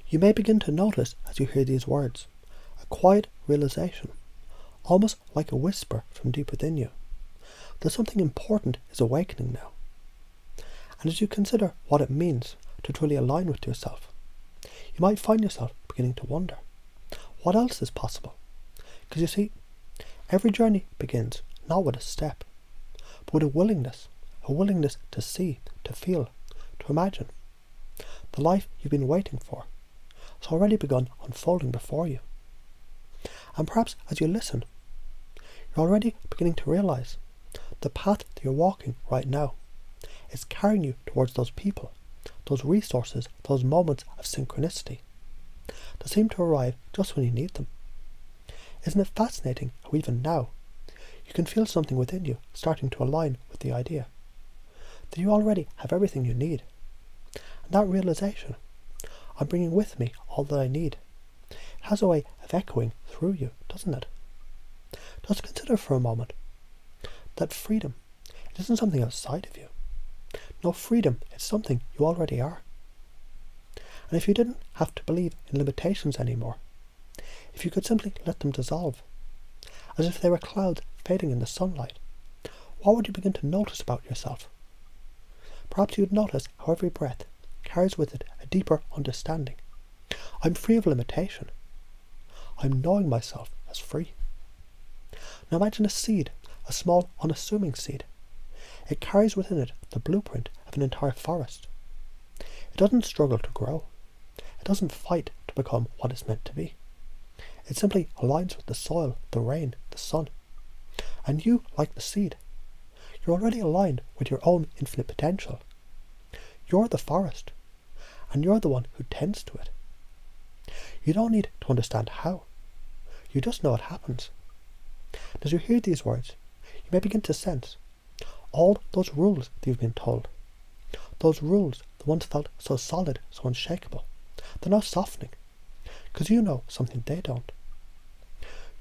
You may begin to notice as you hear these words, a quiet realization, almost like a whisper from deep within you, that something important is awakening now. And as you consider what it means to truly align with yourself, you might find yourself beginning to wonder, what else is possible? Because you see, every journey begins not with a step, but with a willingness to see, to feel, to imagine. The life you've been waiting for has already begun unfolding before you. And perhaps as you listen, you're already beginning to realize the path that you're walking right now is carrying you towards those people, those resources, those moments of synchronicity that seem to arrive just when you need them. Isn't it fascinating how even now you can feel something within you starting to align with the idea that you already have everything you need? And that realization, I'm bringing with me all that I need, it has a way of echoing through you, doesn't it? Just consider for a moment that freedom, it isn't something outside of you. No, freedom is something you already are. And if you didn't have to believe in limitations anymore, if you could simply let them dissolve, as if they were clouds fading in the sunlight, what would you begin to notice about yourself? Perhaps you'd notice how every breath carries with it a deeper understanding. I'm free of limitation. I'm knowing myself as free. Now imagine a seed, a small, unassuming seed. It carries within it the blueprint of an entire forest. It doesn't struggle to grow. It doesn't fight to become what it's meant to be. It simply aligns with the soil, the rain, the sun. And you, like the seed, you're already aligned with your own infinite potential. You're the forest, and you're the one who tends to it. You don't need to understand how. You just know it happens. As you hear these words, you may begin to sense all those rules that you've been told. Those rules that once felt so solid, so unshakable, they're now softening, because you know something they don't.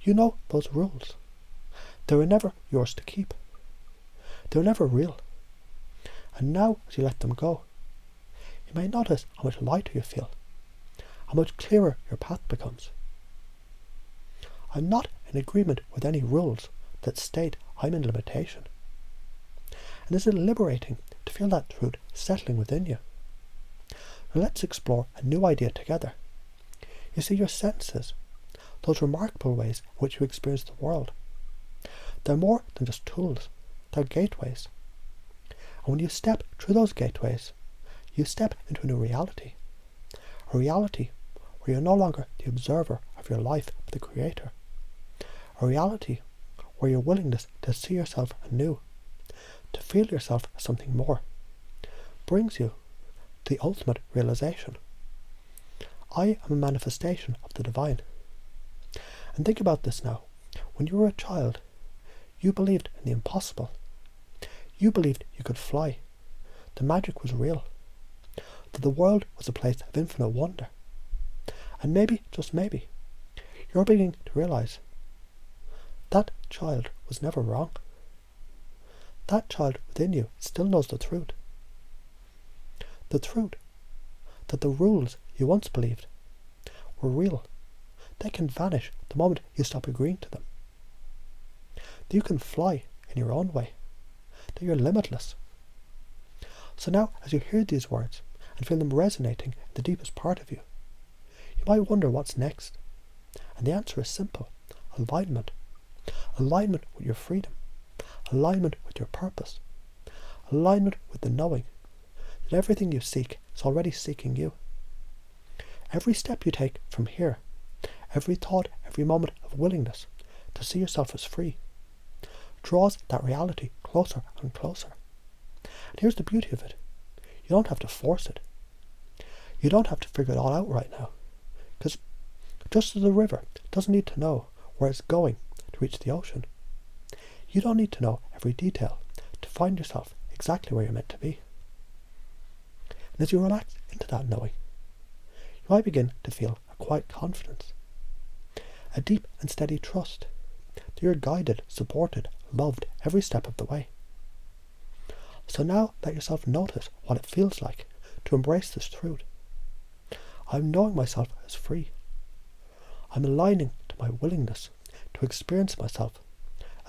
You know those rules. They were never yours to keep. They were never real. And now, as you let them go, you may notice how much lighter you feel, how much clearer your path becomes. I'm not in agreement with any rules that state I'm in limitation. And is it liberating to feel that truth settling within you? Now let's explore a new idea together. You see, your senses, those remarkable ways in which you experience the world, they're more than just tools, they're gateways. And when you step through those gateways, you step into a new reality. A reality where you're no longer the observer of your life, but the creator. A reality where your willingness to see yourself anew, to feel yourself as something more, brings you to the ultimate realization. I am a manifestation of the divine. And think about this now. When you were a child, you believed in the impossible. You believed you could fly. The magic was real. That the world was a place of infinite wonder. And maybe, just maybe, you're beginning to realize that child was never wrong. That child within you still knows the truth. The truth that the rules you once believed were real. They can vanish the moment you stop agreeing to them. That you can fly in your own way. That you're limitless. So now, as you hear these words and feel them resonating in the deepest part of you, you might wonder what's next. And the answer is simple. Alignment. Alignment with your freedom. Alignment with your purpose. Alignment with the knowing that everything you seek is already seeking you. Every step you take from here, every thought, every moment of willingness to see yourself as free, draws that reality closer and closer. And here's the beauty of it. You don't have to force it. You don't have to figure it all out right now. Because just as the river doesn't need to know where it's going to reach the ocean, you don't need to know every detail to find yourself exactly where you're meant to be. And as you relax into that knowing, you might begin to feel a quiet confidence, a deep and steady trust that you're guided, supported, loved every step of the way. So now let yourself notice what it feels like to embrace this truth. I'm knowing myself as free. I'm aligning to my willingness to experience myself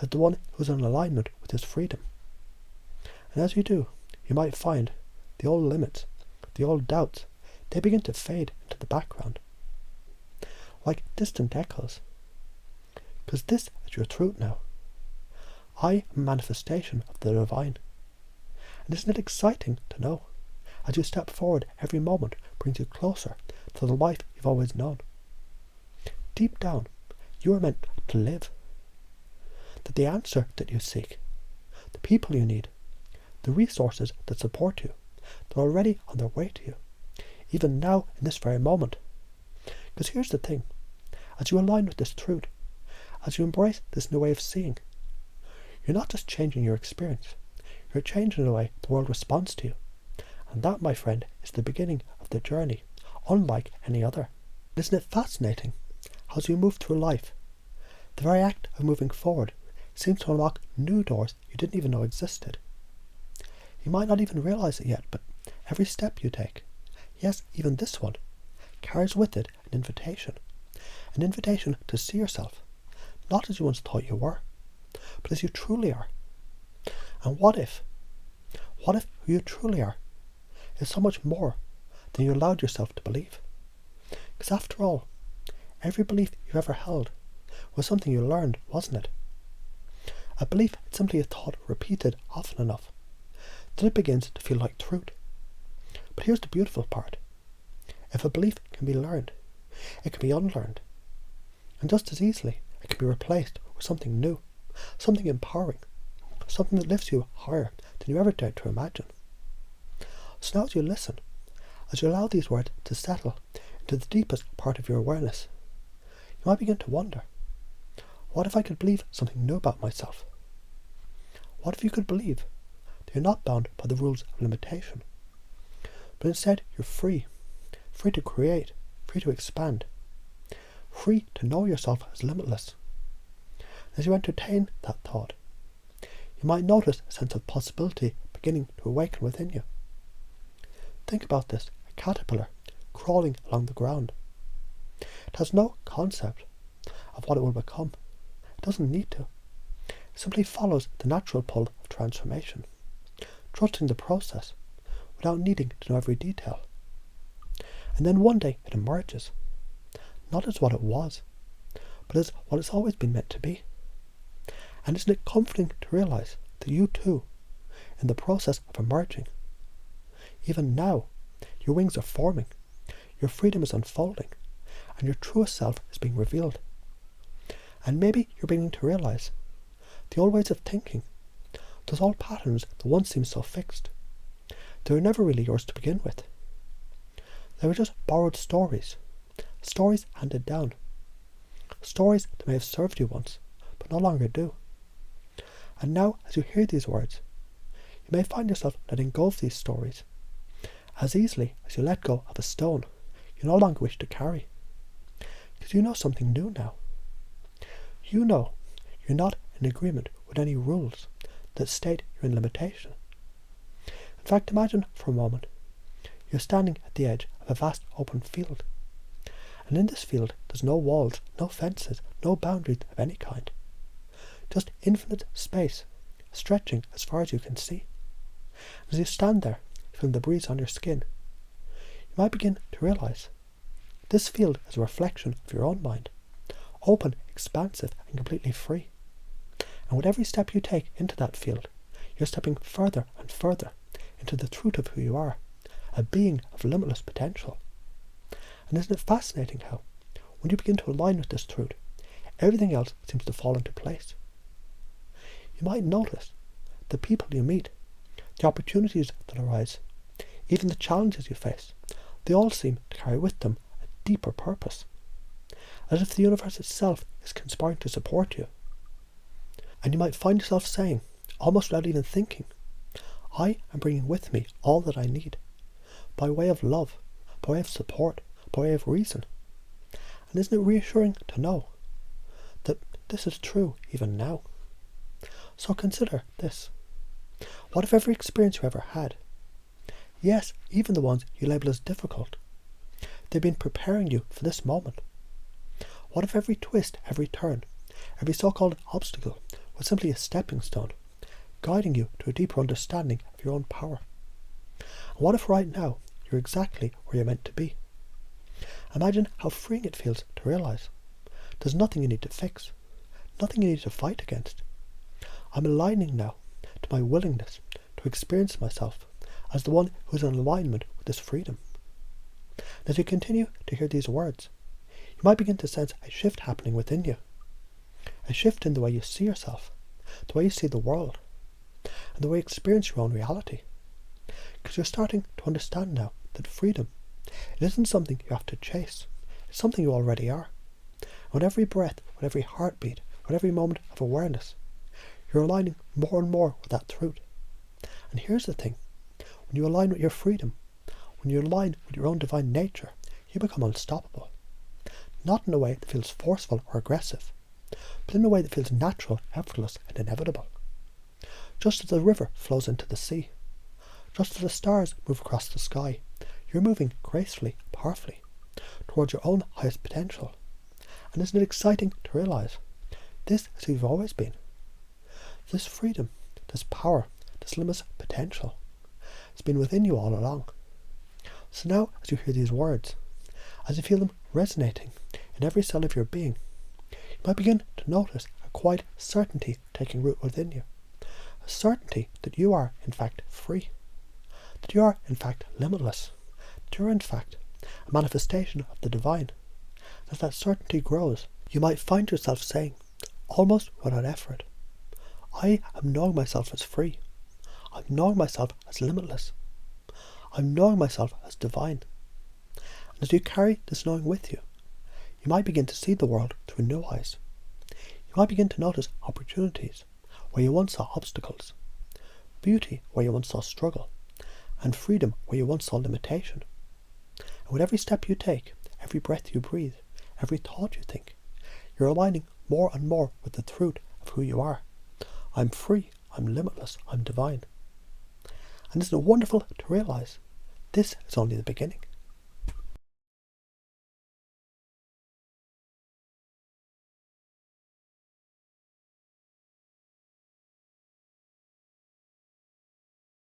as the one who is in alignment with his freedom. And as you do, you might find the old limits, the old doubts, they begin to fade into the background, like distant echoes. Because this is your truth now. I am a manifestation of the divine. And isn't it exciting to know, as you step forward, every moment brings you closer to the life you've always known? Deep down, you are meant to live. That the answer that you seek, the people you need, the resources that support you, they're already on their way to you, even now in this very moment. Because here's the thing, as you align with this truth, as you embrace this new way of seeing, you're not just changing your experience, you're changing the way the world responds to you. And that, my friend, is the beginning of the journey, unlike any other. Isn't it fascinating how as you move through life, the very act of moving forward seems to unlock new doors you didn't even know existed? You might not even realize it yet, but every step you take, yes, even this one, carries with it an invitation to see yourself, not as you once thought you were, but as you truly are. And what if who you truly are is so much more than you allowed yourself to believe? Because after all, every belief you've ever held was something you learned, wasn't it? A belief is simply a thought repeated often enough that it begins to feel like truth. But here's the beautiful part. If a belief can be learned, it can be unlearned. And just as easily, it can be replaced with something new, something empowering, something that lifts you higher than you ever dared to imagine. So now as you listen, as you allow these words to settle into the deepest part of your awareness, you might begin to wonder, what if I could believe something new about myself? What if you could believe that you're not bound by the rules of limitation, but instead you're free to create, free to expand, free to know yourself as limitless? As you entertain that thought, you might notice a sense of possibility beginning to awaken within you. Think about this, a caterpillar crawling along the ground. It has no concept of what it will become. It doesn't need to. It simply follows the natural pull of transformation, trusting the process without needing to know every detail. And then one day it emerges, not as what it was, but as what it's always been meant to be. And isn't it comforting to realize that you too, in the process of emerging, even now, your wings are forming, your freedom is unfolding, and your truest self is being revealed. And maybe you're beginning to realize the old ways of thinking, those old patterns that once seemed so fixed, they were never really yours to begin with. They were just borrowed stories handed down, stories that may have served you once, but no longer do. And now, as you hear these words, you may find yourself letting go of these stories as easily as you let go of a stone you no longer wish to carry. Because you know something new now. You know you're not in agreement with any rules that state you're in limitation. In fact, imagine for a moment you're standing at the edge of a vast open field. And in this field there's no walls, no fences, no boundaries of any kind. Just infinite space, stretching as far as you can see. As you stand there, feeling the breeze on your skin, you might begin to realize this field is a reflection of your own mind, open, expansive, and completely free. And with every step you take into that field, you're stepping further and further into the truth of who you are, a being of limitless potential. And isn't it fascinating how, when you begin to align with this truth, everything else seems to fall into place? You might notice the people you meet, the opportunities that arise, even the challenges you face, they all seem to carry with them a deeper purpose, as if the universe itself is conspiring to support you. And you might find yourself saying, almost without even thinking, I am bringing with me all that I need, by way of love, by way of support, by way of reason. And isn't it reassuring to know that this is true even now? So consider this. What if every experience you ever had, yes, even the ones you label as difficult, They've been preparing you for this moment. What if every twist, every turn, every so-called obstacle was simply a stepping stone, guiding you to a deeper understanding of your own power? And what if right now you're exactly where you're meant to be? Imagine how freeing it feels to realise there's nothing you need to fix, nothing you need to fight against. I'm aligning now to my willingness to experience myself as the one who is in alignment with this freedom. And as you continue to hear these words, you might begin to sense a shift happening within you. A shift in the way you see yourself, the way you see the world, and the way you experience your own reality. Because you're starting to understand now that freedom, it isn't something you have to chase. It's something you already are. And with every breath, with every heartbeat, with every moment of awareness, you're aligning more and more with that truth. And here's the thing. When you align with your freedom, when you align with your own divine nature, you become unstoppable. Not in a way that feels forceful or aggressive, but in a way that feels natural, effortless, and inevitable. Just as the river flows into the sea, just as the stars move across the sky, you're moving gracefully, powerfully, towards your own highest potential. And isn't it exciting to realise this is who you've always been? This freedom, this power, this limitless potential has been within you all along. So now, as you hear these words, as you feel them resonating in every cell of your being, you might begin to notice a quiet certainty taking root within you. A certainty that you are, in fact, free. That you are, in fact, limitless. That you are, in fact, a manifestation of the divine. As that certainty grows, you might find yourself saying, almost without effort, I am knowing myself as free. I'm knowing myself as limitless. I'm knowing myself as divine. And as you carry this knowing with you, you might begin to see the world through new eyes. You might begin to notice opportunities where you once saw obstacles, beauty where you once saw struggle, and freedom where you once saw limitation. And with every step you take, every breath you breathe, every thought you think, you're aligning more and more with the truth of who you are. I'm free, I'm limitless, I'm divine. And isn't it wonderful to realise this is only the beginning?